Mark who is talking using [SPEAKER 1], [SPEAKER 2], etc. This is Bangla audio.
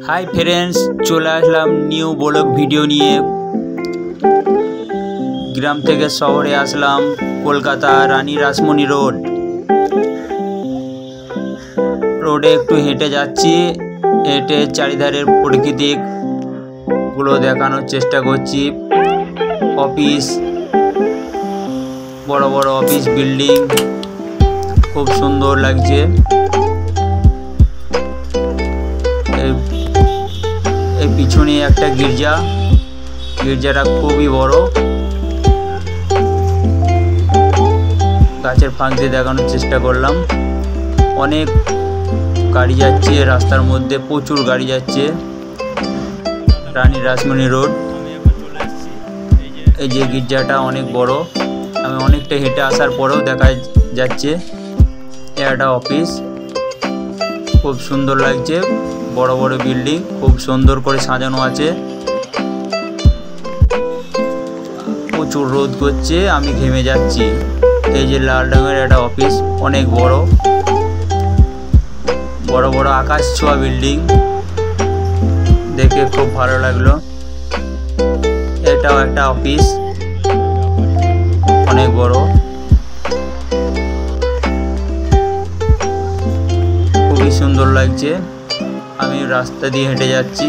[SPEAKER 1] हाई फ्रेंड्स चले आसलाम निउ ब्लॉग भिडियो निये ग्राम थेके शहरे आसलाम कलकाता रानी राসমणि रोडे एकटू हेঁটে যাচ্ছি हेঁটে চারিধারের প্রাকৃতিক গুলো দেখানোর চেষ্টা করছি। অফিস বড় বড় অফিস বিল্ডিং খুব সুন্দর লাগছে। এই পিছনে একটা गिरजाটা খুবই বড়। গাছের ফাঁক দিয়ে দেখানোর চেষ্টা করলাম। অনেক গাড়ি যাচ্ছে রাস্তার মধ্যে, প্রচুর গাড়ি যাচ্ছে। রানী রাসমণি রোড, এই যে गिरजाটা অনেক বড়। আমি অনেকটা হেঁটে আসার পরেও দেখা যাচ্ছে একটা অফিস। খুব সুন্দর লাগছে, বড় বড় বিল্ডিং খুব সুন্দর করে সাজানো আছে। প্রচুর রোদ করছে, আমি ঘেমে যাচ্ছি। এই যে লাল রঙের একটা অফিস, অনেক বড় বড় বড় আকাশ ছোঁয়া বিল্ডিং, দেখে খুব ভালো লাগলো। এটাও একটা অফিস, অনেক বড়, খুবই সুন্দর লাগছে। আমি রাস্তা দিয়ে হেঁটে যাচ্ছি।